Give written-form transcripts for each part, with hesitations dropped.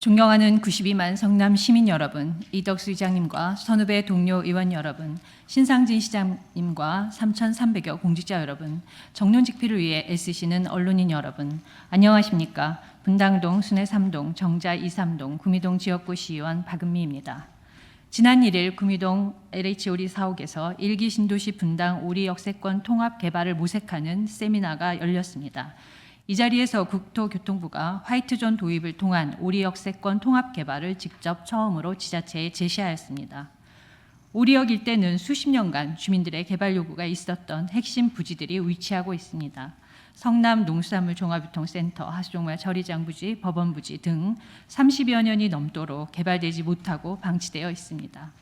존경하는 92만 성남 시민 여러분, 이덕수 의장님과 선후배 동료 의원 여러분, 신상진 시장님과 3,300여 공직자 여러분, 정론직필을 위해 애쓰시는 언론인 여러분, 안녕하십니까? 분당동, 순회 3동, 정자 2, 3동, 구미동 지역구 시의원 박은미입니다. 지난 1일 구미동 LH오리 사옥에서 1기 신도시 분당 오리 역세권 통합 개발을 모색하는 세미나가 열렸습니다. 이 자리에서 국토교통부가 화이트존 도입을 통한 오리 역세권 통합 개발을 직접 처음으로 지자체에 제시하였습니다. 오리역 일대는 수십 년간 주민들의 개발 요구가 있었던 핵심 부지들이 위치하고 있습니다. 성남 농수산물 종합유통센터, 하수종말 처리장 부지, 법원 부지 등 30여 년이 넘도록 개발되지 못하고 방치되어 있습니다.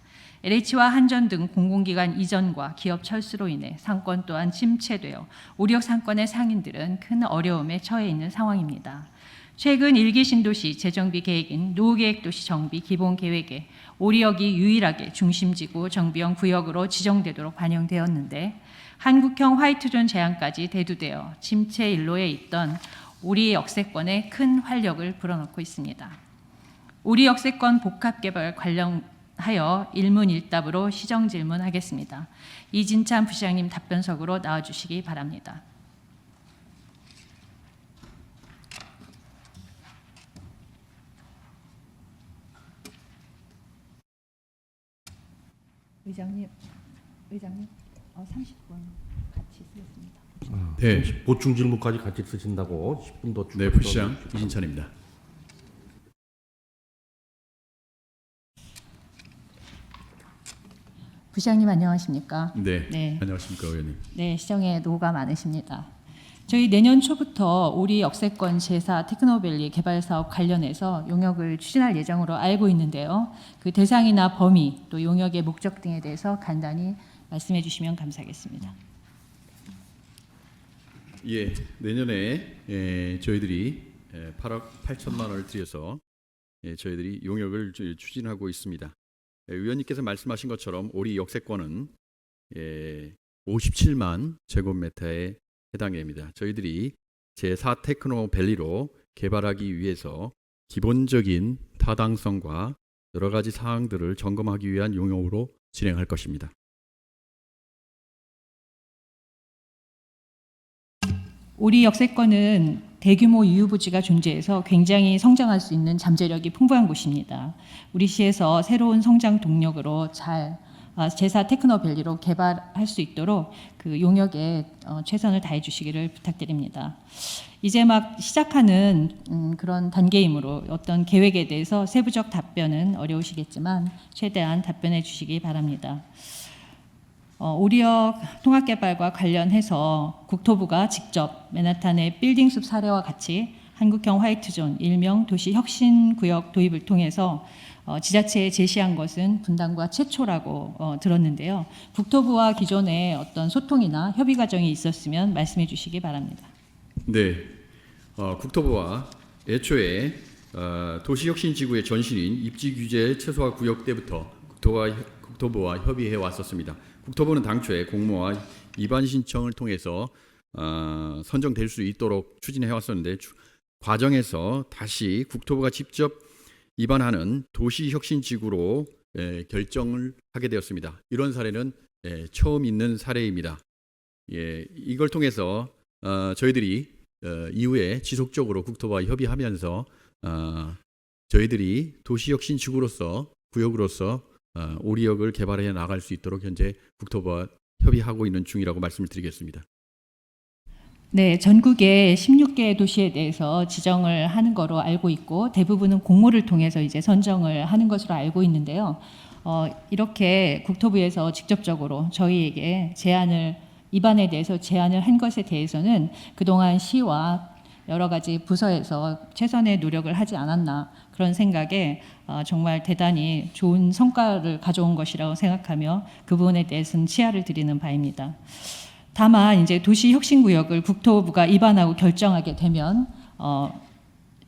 LH와 한전 등 공공기관 이전과 기업 철수로 인해 상권 또한 침체되어 오리역 상권의 상인들은 큰 어려움에 처해 있는 상황입니다. 최근 1기 신도시 재정비 계획인 노후계획도시 정비 기본계획에 오리역이 유일하게 중심지구 정비형 구역으로 지정되도록 반영되었는데 한국형 화이트존 제한까지 대두되어 침체 일로에 있던 오리 역세권에 큰 활력을 불어넣고 있습니다. 오리 역세권 복합개발 관련하여 일문일답으로 시정질문하겠습니다. 이진찬 부시장님 답변석으로 나와주시기 바랍니다. 의장님 30분 같이 쓰겠습니다. 네, 보충 질문까지 같이 쓰신다고 10분 더 네, 부시장 이진찬입니다. 부시장님 안녕하십니까? 네, 안녕하십니까 의원님. 네, 시정에 노고가 많으십니다. 저희 내년 초부터 오리 역세권 제4 테크노밸리 개발 사업 관련해서 용역을 추진할 예정으로 알고 있는데요. 그 대상이나 범위 또 용역의 목적 등에 대해서 간단히 말씀해 주시면 감사하겠습니다. 예, 내년에 저희들이 8억 8천만 원을 들여서 저희들이 용역을 추진하고 있습니다. 의원님께서 말씀하신 것처럼 오리 역세권은 57만 제곱미터에 해당됩니다. 저희들이 제4 테크노밸리로 개발하기 위해서 기본적인 타당성과 여러 가지 사항들을 점검하기 위한 용역으로 진행할 것입니다. 오리 역세권은 대규모 유휴부지가 존재해서 굉장히 성장할 수 있는 잠재력이 풍부한 곳입니다. 우리 시에서 새로운 성장 동력으로 잘 제4 테크노밸리로 개발할 수 있도록 그 용역에 최선을 다해 주시기를 부탁드립니다. 이제 막 시작하는 그런 단계이므로 어떤 계획에 대해서 세부적 답변은 어려우시겠지만 최대한 답변해 주시기 바랍니다. 오리역 통합개발과 관련해서 국토부가 직접 맨하탄의 빌딩숲 사례와 같이 한국형 화이트존, 일명 도시혁신구역 도입을 통해서 지자체에 제시한 것은 분당과 최초라고 들었는데요. 국토부와 기존에 어떤 소통이나 협의 과정이 있었으면 말씀해 주시기 바랍니다. 네, 국토부와 애초에 도시혁신지구의 전신인 입지규제 최소화 구역 때부터 국토부와 협의해 왔었습니다. 국토부는 당초에 공모와 입안 신청을 통해서 선정될 수 있도록 추진해 왔었는데 과정에서 다시 국토부가 직접 입안하는 도시혁신지구로 결정을 하게 되었습니다. 이런 사례는 처음 있는 사례입니다. 이걸 통해서 저희들이 이후에 지속적으로 국토부와 협의하면서 저희들이 도시혁신지구로서 구역으로서 오리역을 개발해 나갈 수 있도록 현재 국토부와 협의하고 있는 중이라고 말씀을 드리겠습니다. 네, 전국의 16개 도시에 대해서 지정을 하는 거로 알고 있고 대부분은 공모를 통해서 이제 선정을 하는 것으로 알고 있는데요. 이렇게 국토부에서 직접적으로 저희에게 입안에 대해서 제안을 한 것에 대해서는 그동안 시와 여러 가지 부서에서 최선의 노력을 하지 않았나 그런 생각에 정말 대단히 좋은 성과를 가져온 것이라고 생각하며 그 부분에 대해서는 치아를 드리는 바입니다. 다만 이제 도시혁신구역을 국토부가 입안하고 결정하게 되면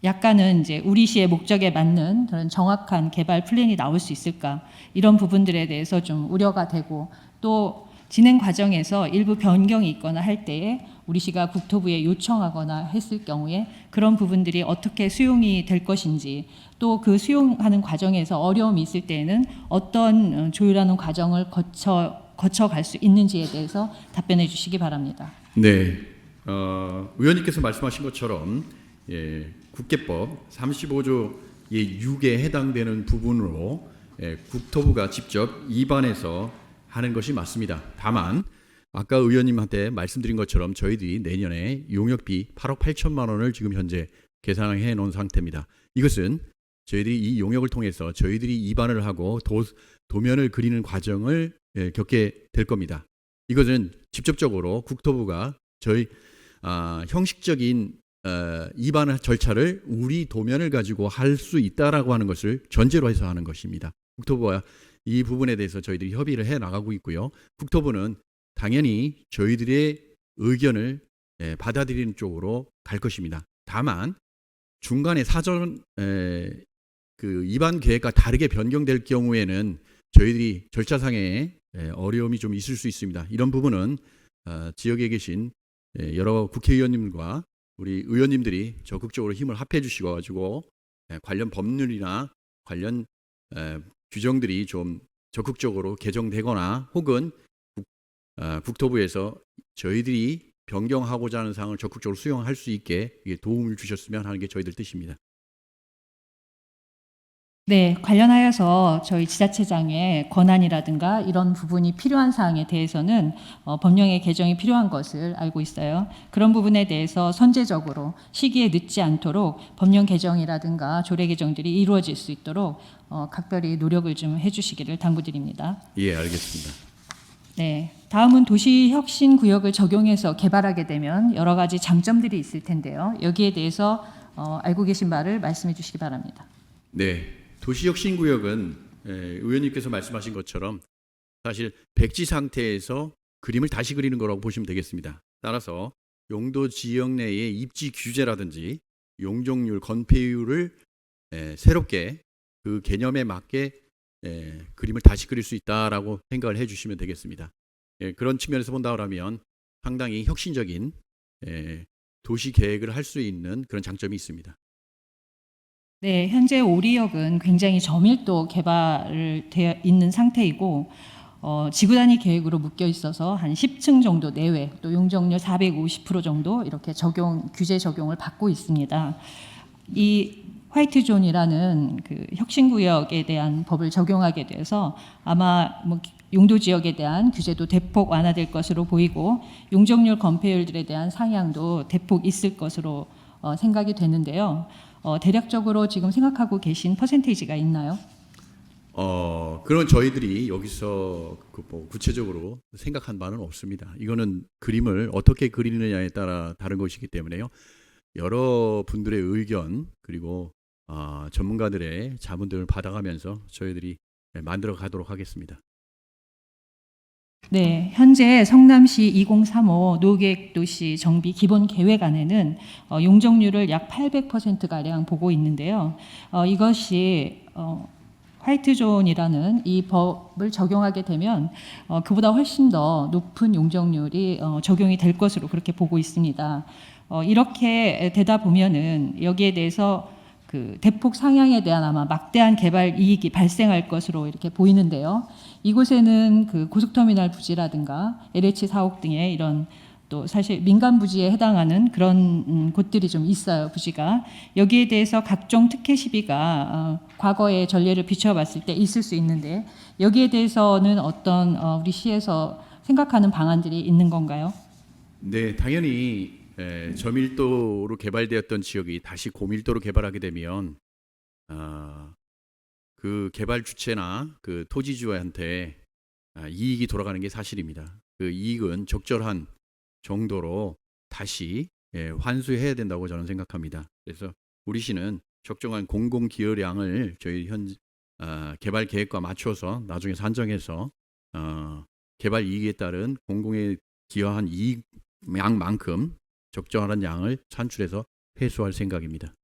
약간은 이제 우리 시의 목적에 맞는 그런 정확한 개발 플랜이 나올 수 있을까 이런 부분들에 대해서 좀 우려가 되고 또 진행 과정에서 일부 변경이 있거나 할 때에 우리 시가 국토부에 요청하거나 했을 경우에 그런 부분들이 어떻게 수용이 될 것인지, 또 그 수용하는 과정에서 어려움이 있을 때에는 어떤 조율하는 과정을 거쳐갈 수 있는지에 대해서 답변해 주시기 바랍니다. 네, 의원님께서 말씀하신 것처럼 국계법 35조 6에 해당되는 부분으로 국토부가 직접 입안해서 하는 것이 맞습니다. 다만 아까 의원님한테 말씀드린 것처럼 저희들이 내년에 용역비 8억 8천만 원을 지금 현재 계산해 놓은 상태입니다. 이것은 저희들이 이 용역을 통해서 저희들이 입안을 하고 도면을 그리는 과정을 겪게 될 겁니다. 이것은 직접적으로 국토부가 저희 형식적인 입안 절차를 우리 도면을 가지고 할 수 있다라고 하는 것을 전제로 해서 하는 것입니다. 국토부와 이 부분에 대해서 저희들이 협의를 해 나가고 있고요. 국토부는 당연히 저희들의 의견을 받아들이는 쪽으로 갈 것입니다. 다만 중간에 사전 그 입안 계획과 다르게 변경될 경우에는 저희들이 절차상의 어려움이 좀 있을 수 있습니다. 이런 부분은 지역에 계신 여러 국회의원님과 우리 의원님들이 적극적으로 힘을 합해 주시고 가지고 관련 법률이나 관련 규정들이 좀 적극적으로 개정되거나 혹은 국토부에서 저희들이 변경하고자 하는 사항을 적극적으로 수용할 수 있게 도움을 주셨으면 하는 게 저희들 뜻입니다. 네, 관련하여서 저희 지자체장의 권한이라든가 이런 부분이 필요한 사항에 대해서는 법령의 개정이 필요한 것을 알고 있어요. 그런 부분에 대해서 선제적으로 시기에 늦지 않도록 법령 개정이라든가 조례 개정들이 이루어질 수 있도록 각별히 노력을 좀 해주시기를 당부드립니다. 예, 알겠습니다. 네, 다음은 도시혁신구역을 적용해서 개발하게 되면 여러 가지 장점들이 있을 텐데요. 여기에 대해서 알고 계신 바를 말씀해 주시기 바랍니다. 네, 도시혁신구역은 의원님께서 말씀하신 것처럼 사실 백지 상태에서 그림을 다시 그리는 거라고 보시면 되겠습니다. 따라서 용도 지역 내의 입지 규제라든지 용적률, 건폐율을 새롭게 그 개념에 맞게 그림을 다시 그릴 수 있다라고 생각을 해주시면 되겠습니다. 그런 측면에서 본다면 상당히 혁신적인 도시 계획을 할 수 있는 그런 장점이 있습니다. 네, 현재 오리역은 굉장히 저밀도 개발되어 있는 상태이고 지구 단위 계획으로 묶여 있어서 한 10층 정도 내외, 또 용적률 450% 정도 이렇게 규제 적용을 받고 있습니다. 이 화이트 존이라는 그 혁신구역에 대한 법을 적용하게 돼서 아마 용도 지역에 대한 규제도 대폭 완화될 것으로 보이고 용적률 건폐율들에 대한 상향도 대폭 있을 것으로 생각이 되는데요. 대략적으로 지금 생각하고 계신 퍼센테이지가 있나요? 그런 저희들이 여기서 구체적으로 생각한 바는 없습니다. 이거는 그림을 어떻게 그리느냐에 따라 다른 것이기 때문에요. 여러 분들의 의견 그리고 전문가들의 자문들을 받아가면서 저희들이 만들어 가도록 하겠습니다. 네, 현재 성남시 2035 노계획도시 정비 기본 계획안에는 용적률을 약 800%가량 보고 있는데요. 이것이 화이트존이라는 이 법을 적용하게 되면 그보다 훨씬 더 높은 용적률이 적용이 될 것으로 그렇게 보고 있습니다. 이렇게 되다 보면은 여기에 대해서 그 대폭 상향에 대한 아마 막대한 개발 이익이 발생할 것으로 이렇게 보이는데요. 이곳에는 그 고속터미널 부지라든가 LH 사옥 등의 이런 또 사실 민간 부지에 해당하는 그런 곳들이 좀 있어요, 부지가. 여기에 대해서 각종 특혜 시비가 과거의 전례를 비춰봤을 때 있을 수 있는데 여기에 대해서는 어떤 우리 시에서 생각하는 방안들이 있는 건가요? 네, 당연히 저밀도로 개발되었던 지역이 다시 고밀도로 개발하게 되면 그 개발 주체나 그 토지주한테 이익이 돌아가는 게 사실입니다. 그 이익은 적절한 정도로 다시 환수해야 된다고 저는 생각합니다. 그래서 우리 시는 적정한 공공 기여량을 저희 현 개발 계획과 맞춰서 나중에 산정해서 개발 이익에 따른 공공에 기여한 이익 양만큼 적정한 양을 산출해서 회수할 생각입니다.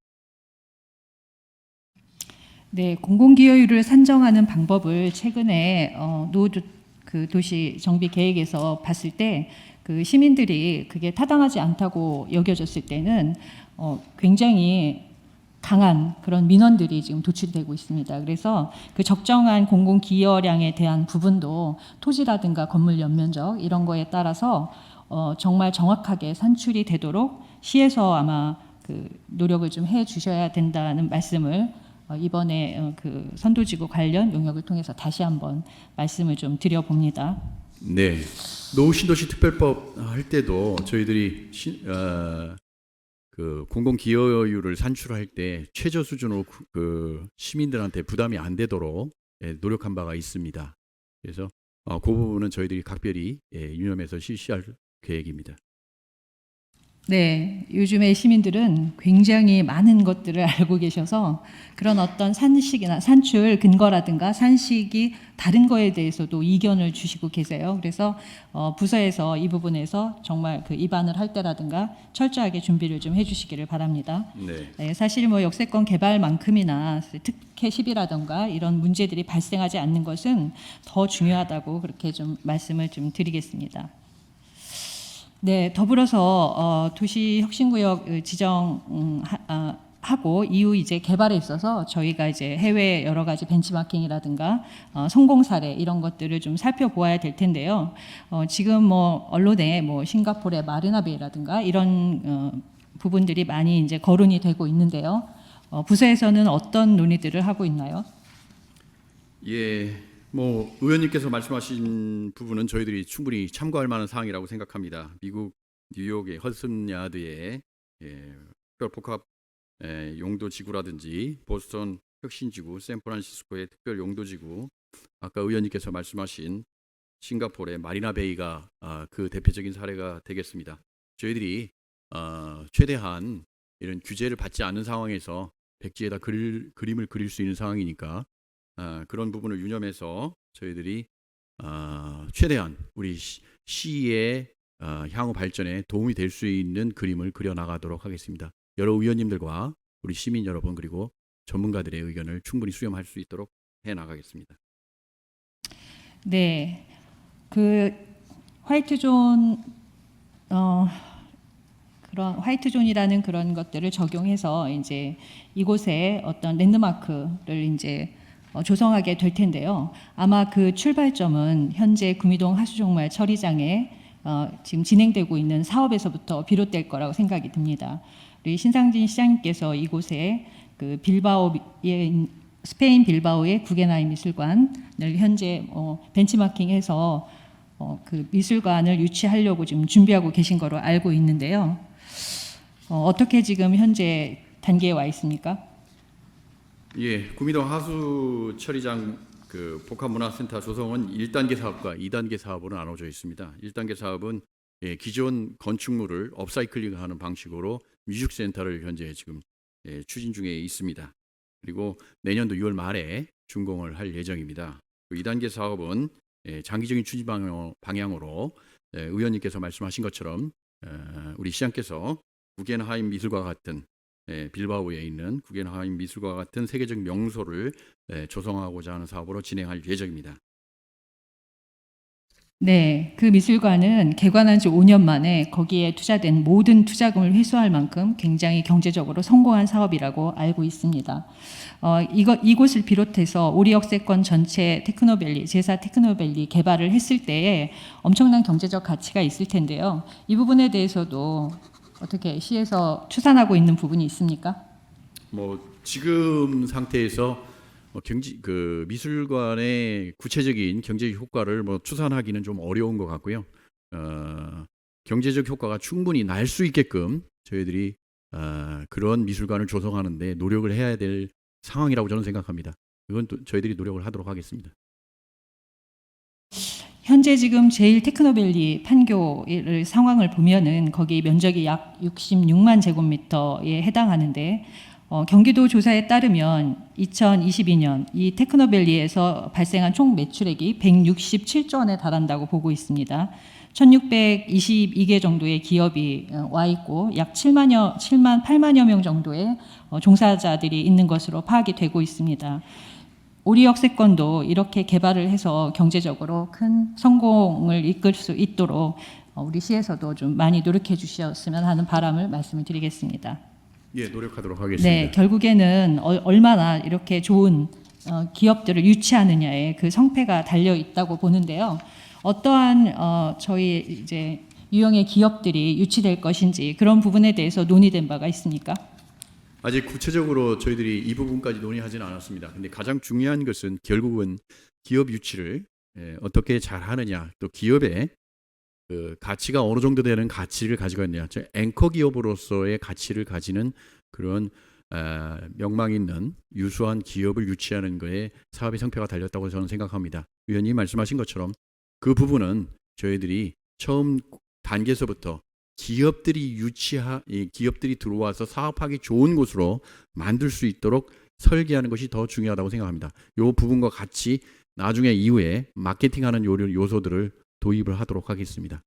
네, 공공기여율을 산정하는 방법을 최근에 그 도시 정비 계획에서 봤을 때 그 시민들이 그게 타당하지 않다고 여겨졌을 때는 굉장히 강한 그런 민원들이 지금 도출되고 있습니다. 그래서 그 적정한 공공 기여량에 대한 부분도 토지라든가 건물 연면적 이런 거에 따라서 정말 정확하게 산출이 되도록 시에서 아마 그 노력을 좀 해 주셔야 된다는 말씀을 이번에 그 선도지구 관련 용역을 통해서 다시 한번 말씀을 좀 드려봅니다. 네, 노후 신도시 특별법 할 때도 저희들이 그 공공 기여율을 산출할 때 최저 수준으로 그 시민들한테 부담이 안 되도록 노력한 바가 있습니다. 그래서 그 부분은 저희들이 각별히 유념해서 실시할 계획입니다. 네, 요즘에 시민들은 굉장히 많은 것들을 알고 계셔서 그런 어떤 산식이나 산출 근거라든가 산식이 다른 거에 대해서도 이견을 주시고 계세요. 그래서 부서에서 이 부분에서 정말 그 입안을 할 때라든가 철저하게 준비를 좀 해주시기를 바랍니다. 네. 네, 사실 뭐 역세권 개발만큼이나 특혜 시비라든가 이런 문제들이 발생하지 않는 것은 더 중요하다고 그렇게 좀 말씀을 좀 드리겠습니다. 네, 더불어서 도시혁신구역 지정하고 이후 이제 개발에 있어서 저희가 이제 해외 여러 가지 벤치마킹이라든가 성공 사례 이런 것들을 좀 살펴보아야 될 텐데요. 지금 뭐 언론에 뭐 싱가포르의 마리나베이라든가 이런 부분들이 많이 이제 거론이 되고 있는데요. 부서에서는 어떤 논의들을 하고 있나요? 예, 뭐 의원님께서 말씀하신 부분은 저희들이 충분히 참고할 만한 사항이라고 생각합니다. 미국 뉴욕의 허슨 야드의 특별 복합 용도 지구라든지 보스턴 혁신지구, 샌프란시스코의 특별 용도 지구, 아까 의원님께서 말씀하신 싱가포르의 마리나베이가 그 대표적인 사례가 되겠습니다. 저희들이 최대한 이런 규제를 받지 않는 상황에서 백지에다 그림을 그릴 수 있는 상황이니까 그런 부분을 유념해서 저희들이 최대한 우리 시의 향후 발전에 도움이 될 수 있는 그림을 그려 나가도록 하겠습니다. 여러 의원님들과 우리 시민 여러분 그리고 전문가들의 의견을 충분히 수렴할 수 있도록 해 나가겠습니다. 네, 그 화이트존 그런 화이트존이라는 그런 것들을 적용해서 이제 이곳에 어떤 랜드마크를 이제 조성하게 될 텐데요. 아마 그 출발점은 현재 구미동 하수종말 처리장에 지금 진행되고 있는 사업에서부터 비롯될 거라고 생각이 듭니다. 우리 신상진 시장님께서 이곳에 그 빌바오의 스페인 빌바오의 구겐하임 미술관을 현재 벤치마킹해서 그 미술관을 유치하려고 지금 준비하고 계신 거로 알고 있는데요. 어떻게 지금 현재 단계에 와 있습니까? 예, 구미동 하수 처리장 그 복합문화센터 조성은 1단계 사업과 2단계 사업으로 나눠져 있습니다. 1단계 사업은 기존 건축물을 업사이클링하는 방식으로 뮤직센터를 현재 지금 추진 중에 있습니다. 그리고 내년도 6월 말에 준공을 할 예정입니다. 2단계 사업은 장기적인 추진 방향으로 의원님께서 말씀하신 것처럼 우리 시장께서 구겐하임 미술과 같은 빌바오에 있는 구겐하임 미술과 같은 세계적 명소를 조성하고자 하는 사업으로 진행할 예정입니다. 네, 그 미술관은 개관한 지 5년 만에 거기에 투자된 모든 투자금을 회수할 만큼 굉장히 경제적으로 성공한 사업이라고 알고 있습니다. 이곳을 비롯해서 오리 역세권 전체 테크노밸리, 제4 테크노밸리 개발을 했을 때에 엄청난 경제적 가치가 있을 텐데요. 이 부분에 대해서도 어떻게 시에서 추산하고 있는 부분이 있습니까? 뭐 지금 상태에서 그 미술관의 구체적인 경제적 효과를 뭐 추산하기는 좀 어려운 것 같고요. 경제적 효과가 충분히 날 수 있게끔 저희들이 그런 미술관을 조성하는데 노력을 해야 될 상황이라고 저는 생각합니다. 그건 또 저희들이 노력을 하도록 하겠습니다. 현재 지금 제일 테크노밸리 판교의 상황을 보면은 거기 면적이 약 66만 제곱미터에 해당하는데 경기도 조사에 따르면 2022년 이 테크노밸리에서 발생한 총 매출액이 167조 원에 달한다고 보고 있습니다. 1622개 정도의 기업이 와 있고 약 7만 8만여 명 정도의 종사자들이 있는 것으로 파악이 되고 있습니다. 오리 역세권도 이렇게 개발을 해서 경제적으로 큰 성공을 이끌 수 있도록 우리 시에서도 좀 많이 노력해 주셨으면 하는 바람을 말씀을 드리겠습니다. 예, 노력하도록 하겠습니다. 네, 결국에는 얼마나 이렇게 좋은 기업들을 유치하느냐에 그 성패가 달려 있다고 보는데요. 어떠한 저희 이제 유형의 기업들이 유치될 것인지 그런 부분에 대해서 논의된 바가 있습니까? 아직 구체적으로 저희들이 이 부분까지 논의하지는 않았습니다. 근데 가장 중요한 것은 결국은 기업 유치를 어떻게 잘 하느냐, 또 기업의 그 가치가 어느 정도 되는 가치를 가지고 있느냐, 즉 앵커 기업으로서의 가치를 가지는 그런 명망 있는 유수한 기업을 유치하는 것에 사업의 성패가 달렸다고 저는 생각합니다. 위원님 말씀하신 것처럼 그 부분은 저희들이 처음 단계에서부터 기업들이 들어와서 사업하기 좋은 곳으로 만들 수 있도록 설계하는 것이 더 중요하다고 생각합니다. 이 부분과 같이 나중에 이후에 마케팅하는 요소들을 도입을 하도록 하겠습니다.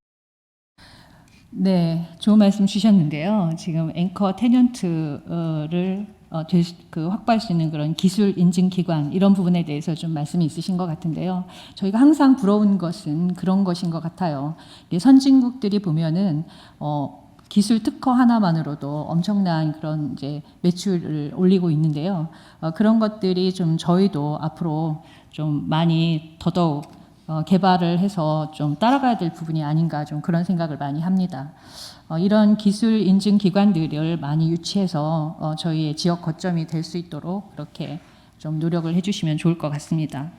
네, 좋은 말씀 주셨는데요. 지금 앵커 테넌트를 확보할 수 있는 그런 기술 인증 기관 이런 부분에 대해서 좀 말씀이 있으신 것 같은데요. 저희가 항상 부러운 것은 그런 것인 것 같아요. 이게 선진국들이 보면은 기술 특허 하나만으로도 엄청난 그런 이제 매출을 올리고 있는데요. 그런 것들이 좀 저희도 앞으로 좀 많이 더더욱 개발을 해서 좀 따라가야 될 부분이 아닌가 좀 그런 생각을 많이 합니다. 이런 기술 인증 기관들을 많이 유치해서 저희의 지역 거점이 될 수 있도록 그렇게 좀 노력을 해주시면 좋을 것 같습니다.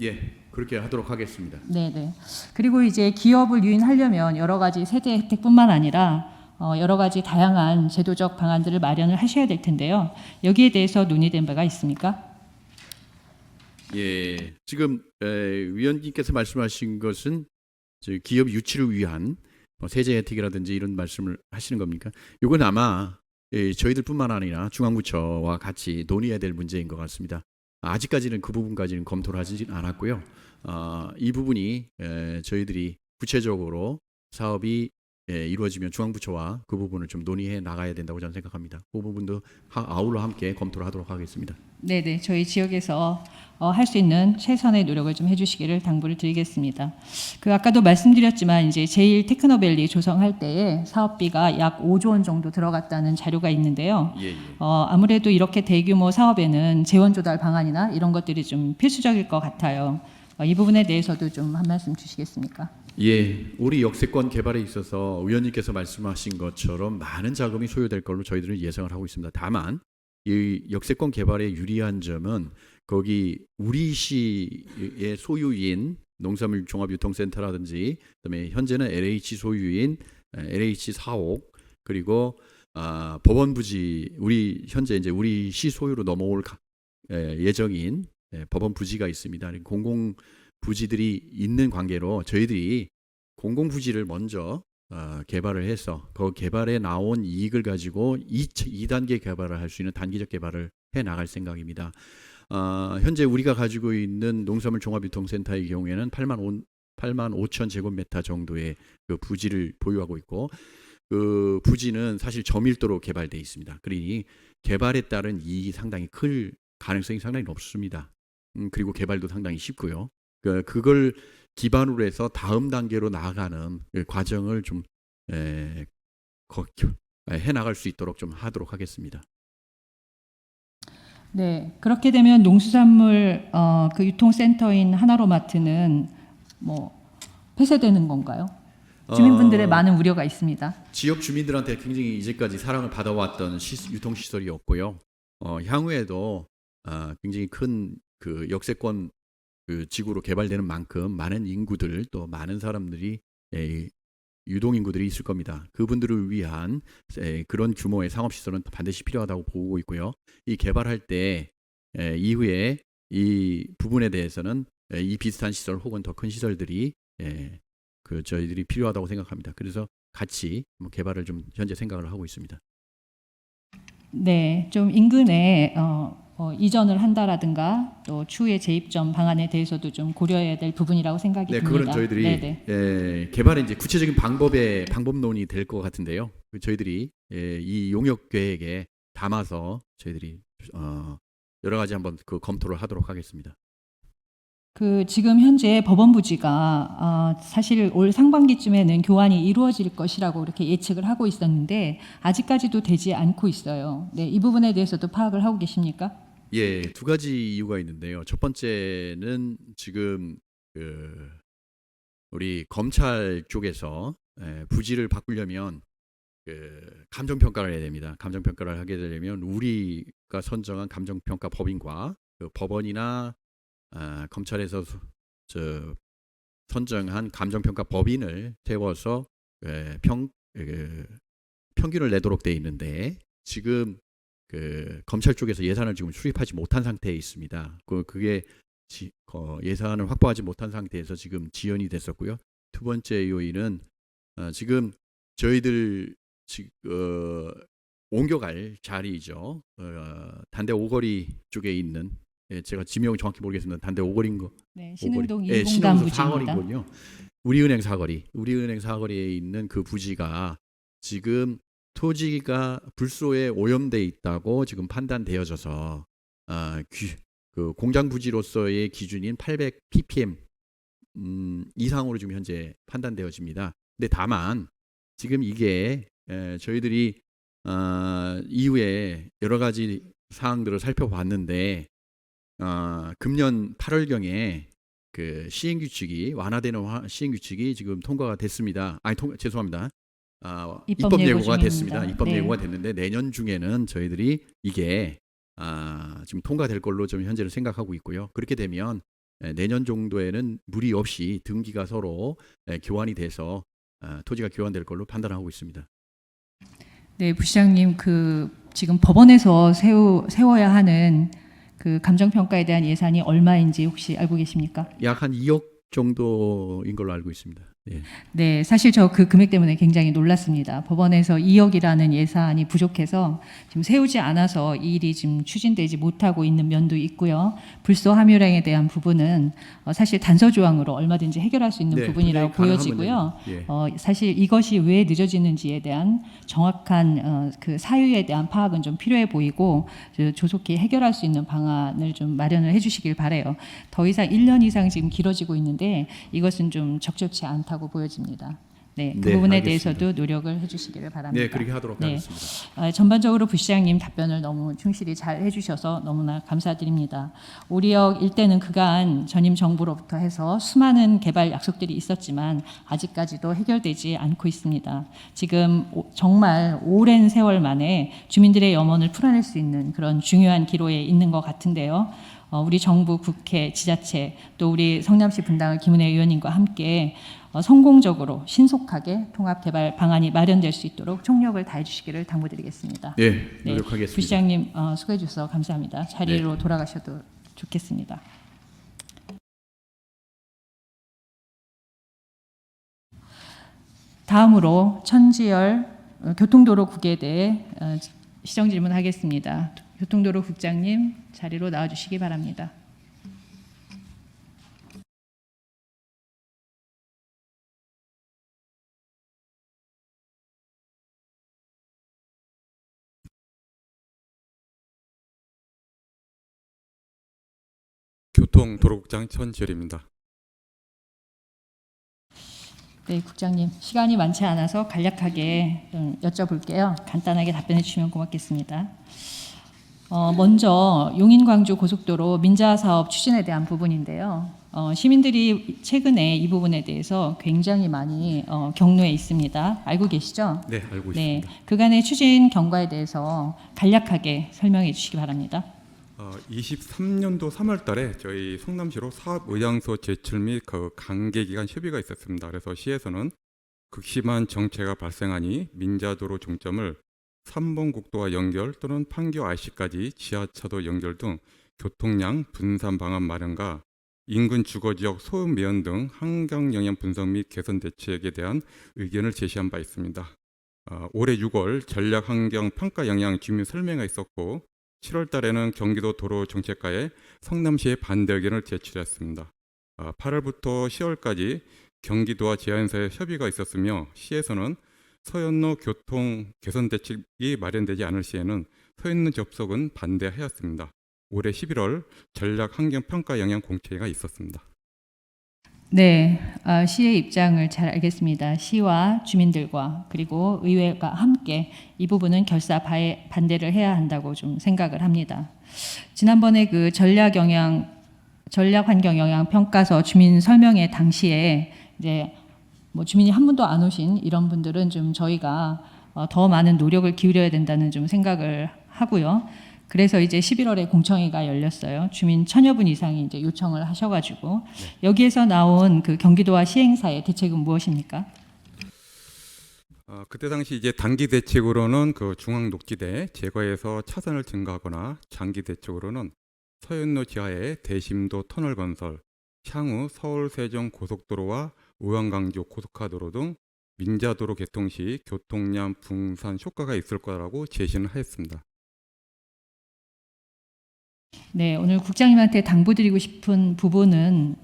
예, 그렇게 하도록 하겠습니다. 네네. 그리고 이제 기업을 유인하려면 여러 가지 세대 혜택뿐만 아니라 여러 가지 다양한 제도적 방안들을 마련을 하셔야 될 텐데요. 여기에 대해서 논의된 바가 있습니까? 예, 지금 위원님께서 말씀하신 것은 기업 유치를 위한 세제 혜택이라든지 이런 말씀을 하시는 겁니까? 이건 아마 저희들뿐만 아니라 중앙부처와 같이 논의해야 될 문제인 것 같습니다. 아직까지는 그 부분까지는 검토를 하지 않았고요. 이 부분이 저희들이 구체적으로 사업이 이루어지면 중앙부처와 그 부분을 좀 논의해 나가야 된다고 저는 생각합니다. 그 부분도 아울러 함께 검토를 하도록 하겠습니다. 네네, 저희 지역에서 할 수 있는 최선의 노력을 좀 해주시기를 당부를 드리겠습니다. 아까도 말씀드렸지만 이제 제일 테크노밸리 조성할 때에 사업비가 약 5조 원 정도 들어갔다는 자료가 있는데요. 예. 아무래도 이렇게 대규모 사업에는 재원 조달 방안이나 이런 것들이 좀 필수적일 것 같아요. 이 부분에 대해서도 좀 한 말씀 주시겠습니까? 예, 우리 역세권 개발에 있어서 위원님께서 말씀하신 것처럼 많은 자금이 소요될 걸로 저희들은 예상을 하고 있습니다. 다만 이 역세권 개발의 유리한 점은 거기 우리 시의 소유인 농산물 종합유통센터라든지 그다음에 현재는 LH 소유인 LH 사옥 그리고 법원 부지 현재 이제 우리 시 소유로 넘어올 예정인 법원 부지가 있습니다. 공공 부지들이 있는 관계로 저희들이 공공 부지를 먼저 개발을 해서 그 개발에 나온 이익을 가지고 2단계 개발을 할 수 있는 단기적 개발을 해 나갈 생각입니다. 현재 우리가 가지고 있는 농산물 종합유통센터의 경우에는 8만 5천 제곱미터 정도의 그 부지를 보유하고 있고 그 부지는 사실 저밀도로 개발되어 있습니다. 그러니 개발에 따른 이익이 상당히 클 가능성이 상당히 높습니다. 그리고 개발도 상당히 쉽고요. 그걸 기반으로 해서 다음 단계로 나아가는 과정을 좀 해나갈 수 있도록 좀 하도록 하겠습니다. 네, 그렇게 되면 농수산물 그 유통센터인 하나로마트는 폐쇄되는 건가요? 주민분들의 많은 우려가 있습니다. 지역 주민들한테 굉장히 이제까지 사랑을 받아왔던 유통시설이었고요. 향후에도 굉장히 큰 그 역세권 그 지구로 개발되는 만큼 많은 인구들 또 많은 사람들이 유동인구들이 있을 겁니다. 그분들을 위한 그런 규모의 상업시설은 반드시 필요하다고 보고 있고요. 이 개발할 때 이후에 이 부분에 대해서는 이 비슷한 시설 혹은 더 큰 시설들이 저희들이 필요하다고 생각합니다. 그래서 같이 개발을 좀 현재 생각을 하고 있습니다. 네, 좀 인근에 이전을 한다라든가 또 추후의 재입점 방안에 대해서도 좀 고려해야 될 부분이라고 생각이 듭니다. 그건 저희들이 개발의 이제 구체적인 방법론이 될 것 같은데요. 저희들이 이 용역 계획에 담아서 저희들이 여러 가지 한번 그 검토를 하도록 하겠습니다. 지금 현재 법원 부지가 사실 올 상반기쯤에는 교환이 이루어질 것이라고 이렇게 예측을 하고 있었는데 아직까지도 되지 않고 있어요. 네, 이 부분에 대해서도 파악을 하고 계십니까? 예, 두 가지 이유가 있는데요. 첫 번째는 지금 우리 검찰 쪽에서 부지를 바꾸려면 감정평가를 해야 됩니다. 감정평가를 하게 되려면 우리가 선정한 감정평가 법인과 그 법원이나 검찰에서 선정한 감정평가 법인을 세워서 평균을 내도록 돼 있는데 지금 검찰 쪽에서 예산을 지금 수립하지 못한 상태에 있습니다. 그게 예산을 확보하지 못한 상태에서 지금 지연이 됐었고요. 두 번째 요인은 지금 저희들 옮겨갈 자리이죠. 단대 오거리 쪽에 있는 제가 지명을 정확히 모르겠습니다. 단대 오거리인 거. 네, 신흥동 예, 2공단 신흥동 부지입니다. 사거리군요. 우리은행 사거리에 있는 그 부지가 지금 토지가 불소에 오염돼 있다고 지금 판단되어져서 그 공장 부지로서의 기준인 800 ppm 이상으로 지금 현재 판단되어집니다. 근데 다만 지금 이게 저희들이 이후에 여러 가지 사항들을 살펴봤는데 금년 8월경에 그 시행규칙이 완화되는 시행규칙이 지금 통과가 됐습니다. 죄송합니다. 입법 예고가 됐습니다. 입법 네. 예고가 됐는데 내년 중에는 저희들이 이게 지금 통과될 걸로 좀 현재는 생각하고 있고요. 그렇게 되면 내년 정도에는 무리 없이 등기가 서로 교환이 돼서 토지가 교환될 걸로 판단하고 있습니다. 네, 부시장님, 지금 법원에서 세워야 하는 그 감정평가에 대한 예산이 얼마인지 혹시 알고 계십니까? 약 한 2억 정도인 걸로 알고 있습니다. 예. 네, 사실 저 그 금액 때문에 굉장히 놀랐습니다. 법원에서 2억이라는 예산이 부족해서 지금 세우지 않아서 이 일이 지금 추진되지 못하고 있는 면도 있고요. 불소 함유량에 대한 부분은 사실 단서 조항으로 얼마든지 해결할 수 있는 네, 부분이라고 보여지고요. 예. 사실 이것이 왜 늦어지는지에 대한 정확한 그 사유에 대한 파악은 좀 필요해 보이고 조속히 해결할 수 있는 방안을 좀 마련을 해주시길 바래요. 더 이상 1년 이상 지금 길어지고 있는데 이것은 좀 적절치 않다고 보여집니다. 네, 그 네, 부분에 알겠습니다. 대해서도 노력을 해주시기를 바랍니다. 네, 그렇게 하도록 네. 하겠습니다. 전반적으로 부시장님 답변을 너무 충실히 잘 해주셔서 너무나 감사드립니다. 오리역 일대는 그간 전임 정부로부터 해서 수많은 개발 약속들이 있었지만 아직까지도 해결되지 않고 있습니다. 지금 정말 오랜 세월 만에 주민들의 염원을 풀어낼 수 있는 그런 중요한 기로에 있는 것 같은데요. 우리 정부, 국회, 지자체 또 우리 성남시 분당을 김은혜 의원님과 함께 성공적으로 신속하게 통합개발 방안이 마련될 수 있도록 총력을 다해 주시기를 당부드리겠습니다. 네, 노력하겠습니다. 부시장님 수고해 주셔서 감사합니다. 자리로 돌아가셔도 좋겠습니다. 다음으로 천지열 교통도로국에 대해 시정 질문하겠습니다. 교통도로국장님 자리로 나와주시기 바랍니다. 교통도로국장 천지열입니다. 네, 국장님 시간이 많지 않아서 간략하게 좀 여쭤볼게요. 간단하게 답변해 주시면 고맙겠습니다. 먼저 용인-광주 고속도로 민자 사업 추진에 대한 부분인데요. 시민들이 최근에 이 부분에 대해서 굉장히 많이 격노해 있습니다. 알고 계시죠? 네, 알고 네, 있습니다. 그간의 추진 경과에 대해서 간략하게 설명해 주시기 바랍니다. 23년도 3월 달에 저희 성남시로 사업 의향서 제출 및 그 강계 기간 협의가 있었습니다. 그래서 시에서는 극심한 정체가 발생하니 민자도로 종점을 3번 국도와 연결 또는 판교 IC까지 지하차도 연결 등 교통량 분산 방안 마련과 인근 주거지역 소음 매연 등 환경 영향 분석 및 개선 대책에 대한 의견을 제시한 바 있습니다. 올해 6월 전략 환경 평가 영향 주민 설명회가 있었고 7월 달에는 경기도 도로정책과에 성남시의 반대 의견을 제출했습니다. 8월부터 10월까지 경기도와 제안사의 협의가 있었으며 시에서는 서현로 교통 개선 대책이 마련되지 않을 시에는 서현로 접속은 반대하였습니다. 올해 11월 전략 환경 평가 영향 공청회가 있었습니다. 네, 시의 입장을 잘 알겠습니다. 시와 주민들과 그리고 의회가 함께 이 부분은 결사 반대를 해야 한다고 좀 생각을 합니다. 지난번에 그 전략환경영향평가서 주민 설명회 당시에 이제 뭐 주민이 한 분도 안 오신 이런 분들은 좀 저희가 더 많은 노력을 기울여야 된다는 좀 생각을 하고요. 그래서 이제 11월에 공청회가 열렸어요. 주민 1000여 분 이상이 이제 요청을 하셔가지고 여기에서 나온 그 경기도와 시행사의 대책은 무엇입니까? 그때 당시 이제 단기 대책으로는 그 중앙 녹지대 제거해서 차선을 증가하거나 장기 대책으로는 서현로 지하에 대심도 터널 건설, 향후 서울 세종 고속도로와 의왕강조 고속화도로 등 민자도로 개통 시 교통량 분산 효과가 있을 거라고 제시는 하였습니다. 네, 오늘 국장님한테 당부드리고 싶은 부분은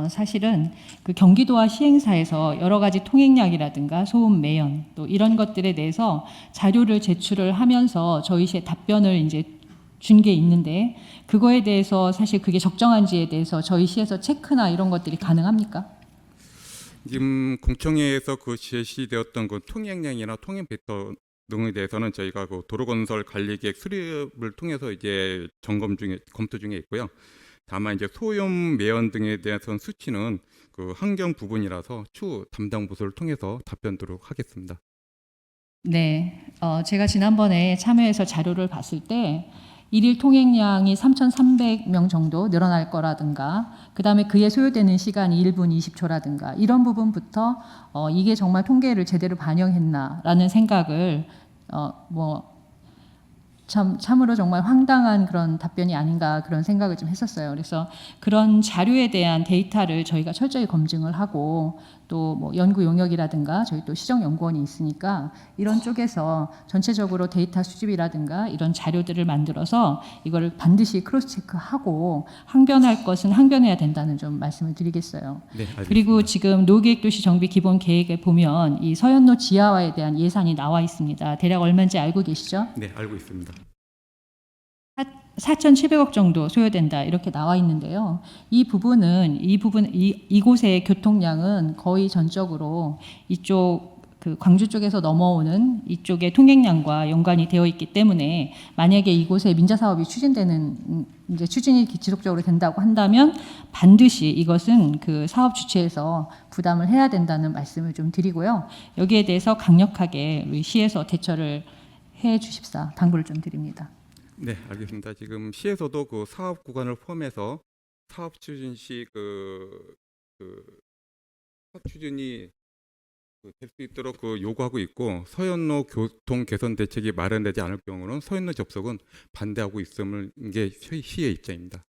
사실은 그 경기도와 시행사에서 여러 가지 통행량이라든가 소음 매연 또 이런 것들에 대해서 자료를 제출을 하면서 저희 시에 답변을 이제 준 게 있는데 그거에 대해서 사실 그게 적정한지에 대해서 저희 시에서 체크나 이런 것들이 가능합니까? 지금 공청회에서 그 제시되었던 그 통행량이나 통행 벡터 등에 대해서는 저희가 그 도로건설 관리계획 수립을 통해서 이제 검토 중에 있고요. 다만 이제 소음 매연 등에 대해서는 수치는 그 환경 부분이라서 추후 담당 부서를 통해서 답변드리도록 하겠습니다. 네, 제가 지난번에 참여해서 자료를 봤을 때 일일 통행량이 3,300명 정도 늘어날 거라든가 그다음에 그에 소요되는 시간이 1분 20초라든가 이런 부분부터 이게 정말 통계를 제대로 반영했나라는 생각을 참으로 정말 황당한 그런 답변이 아닌가 그런 생각을 좀 했었어요. 그래서 그런 자료에 대한 데이터를 저희가 철저히 검증을 하고 또 뭐 연구 용역이라든가 저희 또 시정연구원이 있으니까 이런 쪽에서 전체적으로 데이터 수집이라든가 이런 자료들을 만들어서 이거를 반드시 크로스 체크하고 항변할 것은 항변해야 된다는 좀 말씀을 드리겠어요. 네, 알겠습니다. 그리고 지금 노계획도시 정비 기본 계획에 보면 이 서현로 지하화에 대한 예산이 나와 있습니다. 대략 얼마인지 알고 계시죠? 네, 알고 있습니다. 4,700억 정도 소요된다 이렇게 나와 있는데요. 이곳의 교통량은 거의 전적으로 이쪽 그 광주 쪽에서 넘어오는 이쪽의 통행량과 연관이 되어 있기 때문에 만약에 이곳에 민자 사업이 추진이 지속적으로 된다고 한다면 반드시 이것은 그 사업 주체에서 부담을 해야 된다는 말씀을 좀 드리고요. 여기에 대해서 강력하게 우리 시에서 대처를 해 주십사 당부를 좀 드립니다. 네, 알겠습니다. 지금 시에서도 그 사업 구간을 포함해서 사업 추진 시 사업 추진이 될 수 있도록 그 요구하고 있고 서현로 교통 개선 대책이 마련되지 않을 경우는 서현로 접속은 반대하고 있음을 게 시의 입장입니다.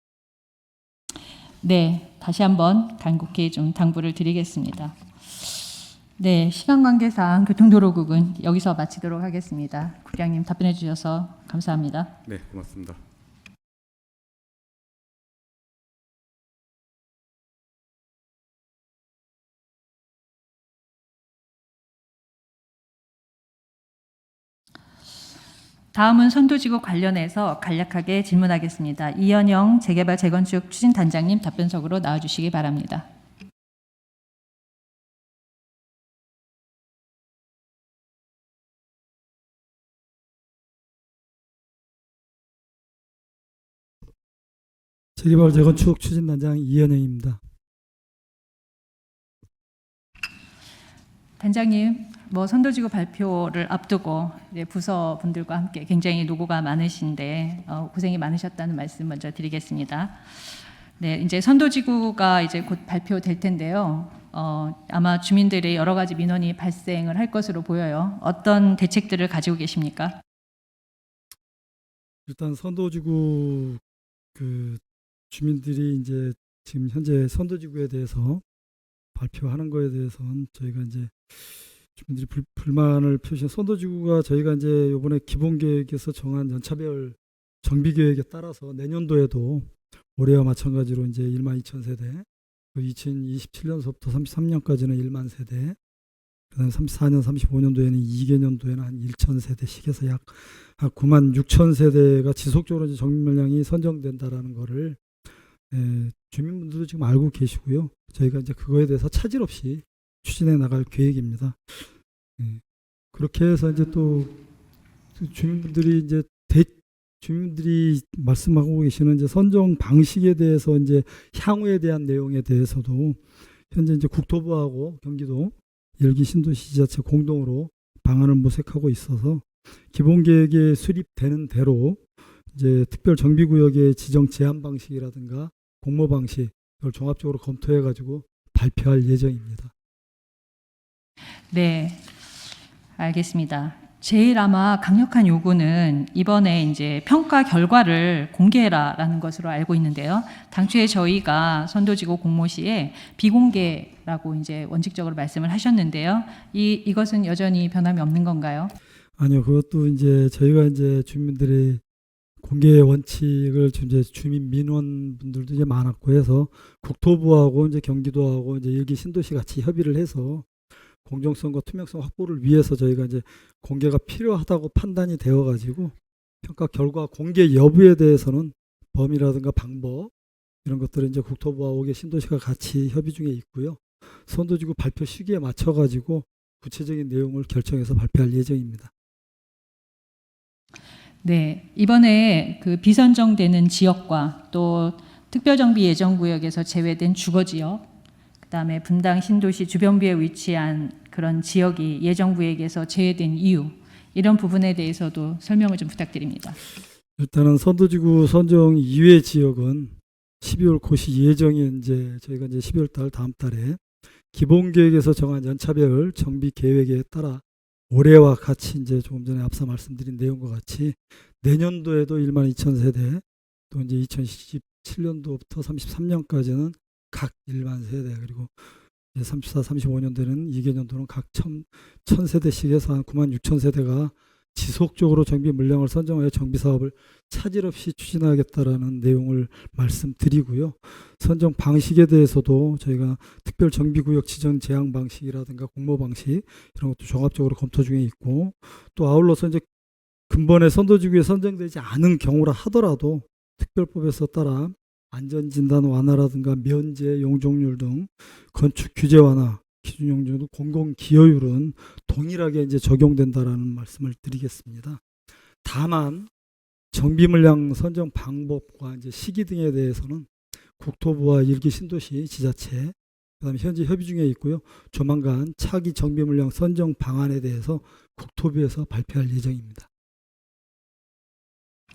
네, 다시 한번 간곡히 좀 당부를 드리겠습니다. 네, 시간 관계상 교통도로국은 여기서 마치도록 하겠습니다. 국장님 답변해 주셔서 감사합니다. 네, 고맙습니다. 다음은 선도지구 관련해서 간략하게 질문하겠습니다. 이현영 재개발 재건축 추진단장님 답변석으로 나와주시기 바랍니다. 재개발 재건축 추진단장 이현영입니다. 단장님, 뭐 선도지구 발표를 앞두고 이제 부서 분들과 함께 굉장히 노고가 많으신데 고생이 많으셨다는 말씀 먼저 드리겠습니다. 네, 이제 선도지구가 이제 곧 발표될 텐데요. 아마 주민들의 여러 가지 민원이 발생을 할 것으로 보여요. 어떤 대책들을 가지고 계십니까? 일단 선도지구 그 주민들이 이제 지금 현재 선도지구에 대해서 발표하는 거에 대해서는 저희가 이제 주민들이 불만을 표시한 선도지구가 저희가 이제 이번에 기본계획에서 정한 연차별 정비계획에 따라서 내년도에도 올해와 마찬가지로 이제 12,000세대, 2027년서부터 33년까지는 1만 세대, 그다음에 34년, 35년도에는 2개년도에는 한 1,000세대씩 해서 약 9만 6천 세대가 지속적으로 이제 정비 물량이 선정된다라는 거를 주민분들도 지금 알고 계시고요. 저희가 이제 그거에 대해서 차질 없이 추진해 나갈 계획입니다. 그렇게 해서 이제 또 주민분들이 이제 주민들이 말씀하고 계시는 이제 선정 방식에 대해서 이제 향후에 대한 내용에 대해서도 현재 이제 국토부하고 경기도 열기 신도시 지자체 공동으로 방안을 모색하고 있어서 기본 계획에 수립되는 대로 이제 특별 정비구역의 지정 제한 방식이라든가 공모 방식 이걸 종합적으로 검토해 가지고 발표할 예정입니다. 네, 알겠습니다. 제일 아마 강력한 요구는 이번에 이제 평가 결과를 공개해라라는 것으로 알고 있는데요. 당초에 저희가 선도지구 공모 시에 비공개라고 이제 원칙적으로 말씀을 하셨는데요. 이것은 여전히 변함이 없는 건가요? 아니요, 그것도 이제 저희가 이제 주민들의 공개 원칙을 이제 주민 민원분들도 이제 많았고 해서 국토부하고 이제 경기도하고 이제 여기 신도시 같이 협의를 해서 공정성과 투명성 확보를 위해서 저희가 이제 공개가 필요하다고 판단이 되어 가지고 평가 결과 공개 여부에 대해서는 범위라든가 방법 이런 것들은 이제 국토부와 5개 신도시가 같이 협의 중에 있고요. 선도지구 발표 시기에 맞춰 가지고 구체적인 내용을 결정해서 발표할 예정입니다. 네, 이번에 그 비선정되는 지역과 또 특별정비 예정구역에서 제외된 주거지역, 그다음에 분당 신도시 주변부에 위치한 그런 지역이 예정구역에서 제외된 이유, 이런 부분에 대해서도 설명을 좀 부탁드립니다. 일단은 선도지구 선정 이외 지역은 12월 고시 예정이 이제 저희가 이제 12월 달 다음 달에 기본 계획에서 정한 연차별 정비 계획에 따라 올해와 같이 이제 조금 전에 앞서 말씀드린 내용과 같이 내년도에도 1만 2천 세대 또 이제 2017년도부터 33년까지는 각 1만 세대 그리고 이제 34, 35년도에는 2개년도는 각 1,000세대씩 해서 한 9만 6천 세대가 지속적으로 정비 물량을 선정하여 정비 사업을 차질 없이 추진하겠다라는 내용을 말씀드리고요. 선정 방식에 대해서도 저희가 특별 정비구역 지정 제한 방식이라든가 공모 방식 이런 것도 종합적으로 검토 중에 있고 또 아울러서 이제 근본에 선도지구에 선정되지 않은 경우라 하더라도 특별법에서 따라 안전진단 완화라든가 면제 용적률 등 건축 규제 완화 기준 용적률 공공 기여율은 동일하게 이제 적용된다라는 말씀을 드리겠습니다. 다만 정비 물량 선정 방법과 이제 시기 등에 대해서는 국토부와 일기 신도시 지자체 그다음에 현재 협의 중에 있고요. 조만간 차기 정비 물량 선정 방안에 대해서 국토부에서 발표할 예정입니다.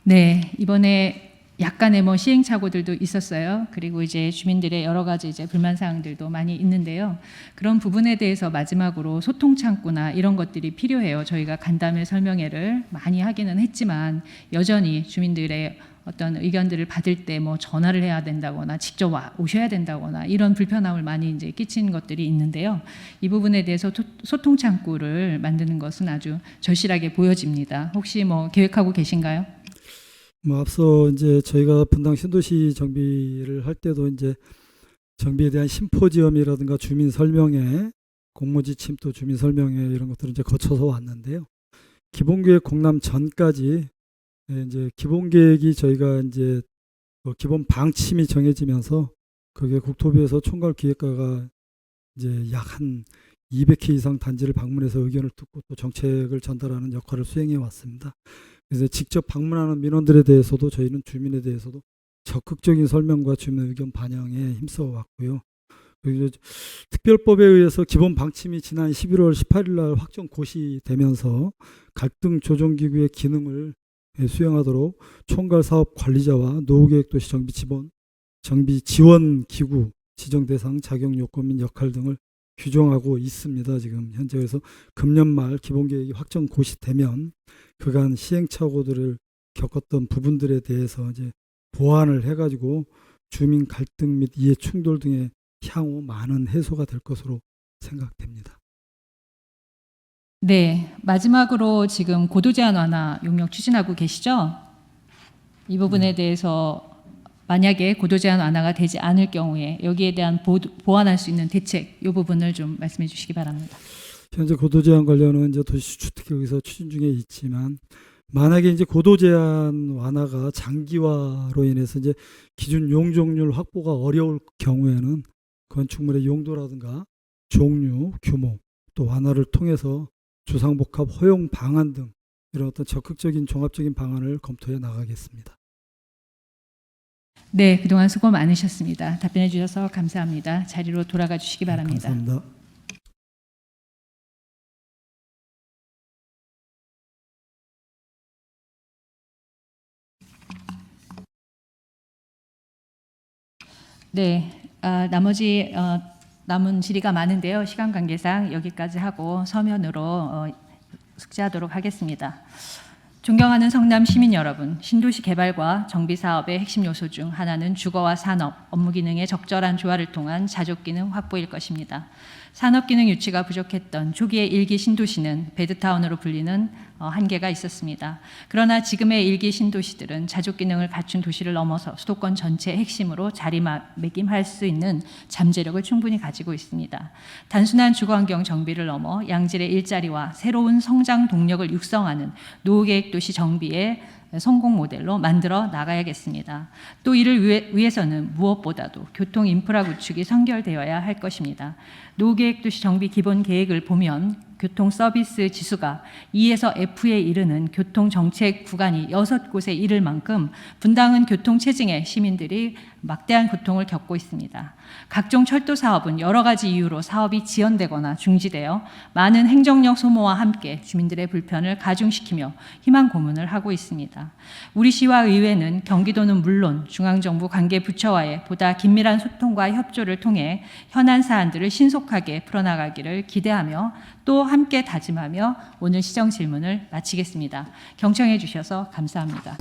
네, 이번에 약간의 뭐 시행착오들도 있었어요. 그리고 이제 주민들의 여러 가지 이제 불만 사항들도 많이 있는데요. 그런 부분에 대해서 마지막으로 소통 창구나 이런 것들이 필요해요. 저희가 간담회 설명회를 많이 하기는 했지만 여전히 주민들의 어떤 의견들을 받을 때 뭐 전화를 해야 된다거나 직접 오셔야 된다거나 이런 불편함을 많이 이제 끼친 것들이 있는데요. 이 부분에 대해서 소통 창구를 만드는 것은 아주 절실하게 보여집니다. 혹시 뭐 계획하고 계신가요? 뭐 앞서 이제 저희가 분당 신도시 정비를 할 때도 이제 정비에 대한 심포지엄이라든가 주민 설명회, 공모지침 또 주민 설명회 이런 것들을 이제 거쳐서 왔는데요. 기본계획 공람 전까지 이제 기본계획이 저희가 이제 기본 방침이 정해지면서 그게 국토부에서 총괄 기획과가 이제 약 한 200회 이상 단지를 방문해서 의견을 듣고 또 정책을 전달하는 역할을 수행해 왔습니다. 그래서 직접 방문하는 민원들에 대해서도 저희는 주민에 대해서도 적극적인 설명과 주민 의견 반영에 힘써 왔고요. 그리고 특별법에 의해서 기본 방침이 지난 11월 18일 날 확정 고시되면서 갈등 조정기구의 기능을 수행하도록 총괄 사업 관리자와 노후계획도시 정비 지원 기구 지정 대상 자격 요건 및 역할 등을 규정하고 있습니다. 지금 현재 그래서 금년 말 기본계획이 확정 고시되면 그간 시행착오들을 겪었던 부분들에 대해서 이제 보완을 해가지고 주민 갈등 및 이해 충돌 등의 향후 많은 해소가 될 것으로 생각됩니다. 네, 마지막으로 지금 고도 제한 완화 용역 추진하고 계시죠? 이 부분에 대해서 만약에 고도 제한 완화가 되지 않을 경우에 여기에 대한 보완할 수 있는 대책 이 부분을 좀 말씀해 주시기 바랍니다. 현재 고도 제한 관련은 이제 도시주택국에서 추진 중에 있지만 만약에 이제 고도 제한 완화가 장기화로 인해서 이제 기준 용적률 확보가 어려울 경우에는 건축물의 용도라든가 종류, 규모, 또 완화를 통해서 주상복합 허용 방안 등 이런 어떤 적극적인 종합적인 방안을 검토해 나가겠습니다. 네, 그동안 수고 많으셨습니다. 답변해 주셔서 감사합니다. 자리로 돌아가 주시기 바랍니다. 감사합니다. 네, 나머지 남은 질의가 많은데요. 시간 관계상 여기까지 하고 서면으로 숙지하도록 하겠습니다. 존경하는 성남 시민 여러분, 신도시 개발과 정비 사업의 핵심 요소 중 하나는 주거와 산업, 업무 기능의 적절한 조화를 통한 자족 기능 확보일 것입니다. 산업 기능 유치가 부족했던 초기의 일기 신도시는 베드타운으로 불리는 한계가 있었습니다. 그러나 지금의 일기 신도시들은 자족 기능을 갖춘 도시를 넘어서 수도권 전체의 핵심으로 자리매김할 수 있는 잠재력을 충분히 가지고 있습니다. 단순한 주거환경 정비를 넘어 양질의 일자리와 새로운 성장 동력을 육성하는 노후계획 도시 정비의 성공 모델로 만들어 나가야겠습니다. 또 이를 위해서는 무엇보다도 교통 인프라 구축이 선결되어야 할 것입니다. 노후계획 도시 정비 기본 계획을 보면 교통 서비스 지수가 2에서 F에 이르는 교통 정책 구간이 6곳에 이를 만큼 분당은 교통 체증에 시민들이 막대한 고통을 겪고 있습니다. 각종 철도 사업은 여러 가지 이유로 사업이 지연되거나 중지되어 많은 행정력 소모와 함께 주민들의 불편을 가중시키며 희망 고문을 하고 있습니다. 우리 시와 의회는 경기도는 물론 중앙정부 관계 부처와의 보다 긴밀한 소통과 협조를 통해 현안 사안들을 신속하게 풀어나가기를 기대하며 또 함께 다짐하며 오늘 시정 질문을 마치겠습니다. 경청해 주셔서 감사합니다.